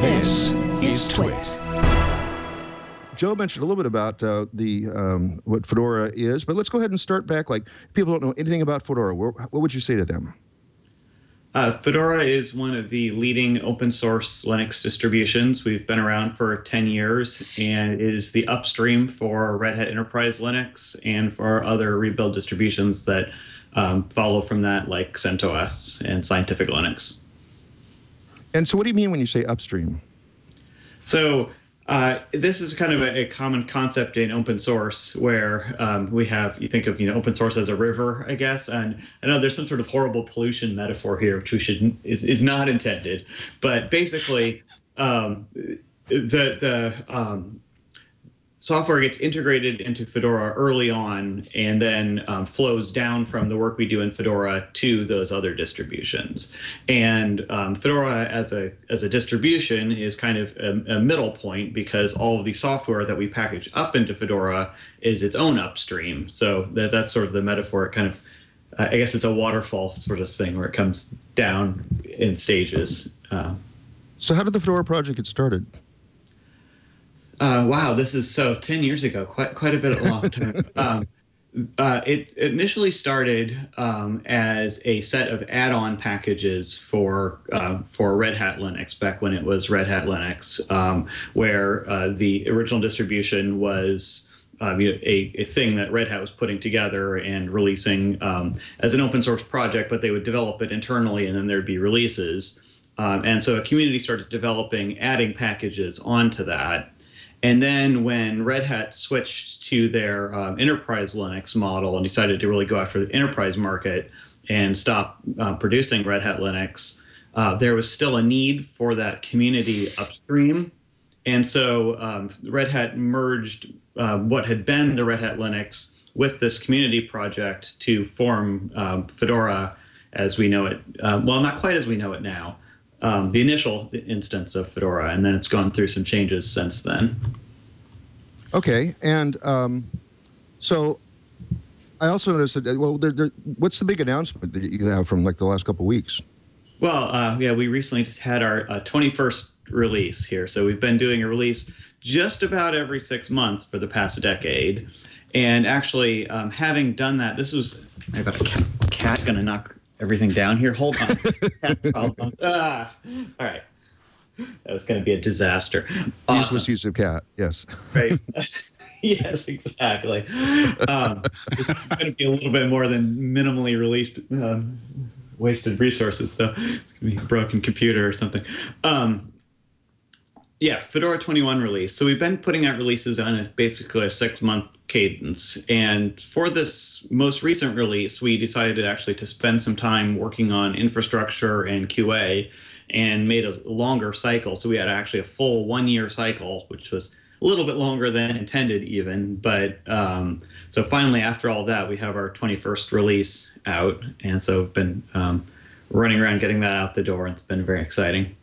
This is TWiT. Joe mentioned a little bit about what Fedora is, but let's go ahead and start back. Like, people don't know anything about Fedora. What would you say to them? Fedora is one of the leading open source Linux distributions. We've been around for 10 years, and it is the upstream for Red Hat Enterprise Linux and for other rebuild distributions that follow from that, like CentOS and Scientific Linux. And so what do you mean when you say upstream? So this is kind of a common concept in open source where we have, you think of open source as a river, I guess. And I know there's some sort of horrible pollution metaphor here, which is not intended. But basically, the software gets integrated into Fedora early on and then flows down from the work we do in Fedora to those other distributions. And Fedora as a distribution is kind of a middle point because all of the software that we package up into Fedora is its own upstream. So that's sort of the metaphor. It kind of, I guess it's a waterfall sort of thing where it comes down in stages. So how did the Fedora project get started? Wow, this is 10 years ago, quite a bit of a long time. It initially started as a set of add-on packages for Red Hat Linux back when it was Red Hat Linux, where the original distribution was a thing that Red Hat was putting together and releasing as an open source project, but they would develop it internally and then there'd be releases. And so a community started developing, adding packages onto that. And then when Red Hat switched to their enterprise Linux model and decided to really go after the enterprise market and stop producing Red Hat Linux, there was still a need for that community upstream. And so Red Hat merged what had been the Red Hat Linux with this community project to form Fedora as we know it. Well, not quite as we know it now. The initial instance of Fedora, and then it's gone through some changes since then. Okay, and so I also noticed that, well, what's the big announcement that you have from like the last couple of weeks? Well, yeah, we recently just had our 21st release here. So we've been doing a release just about every 6 months for the past decade. And actually, having done that, I've got a cat gonna knock everything down here. Hold on. Cat problems. All right. That was going to be a disaster. Awesome. Useless use of cat, yes. Right. Yes, exactly. It's going to be a little bit more than minimally released wasted resources, though. It's going to be a broken computer or something. Yeah, Fedora 21 release. So we've been putting out releases on basically a 6-month cadence. And for this most recent release, we decided actually to spend some time working on infrastructure and QA and made a longer cycle. So we had actually a full 1-year cycle, which was a little bit longer than intended even. But so finally, after all that, we have our 21st release out. And so we've been running around getting that out the door. It's been very exciting.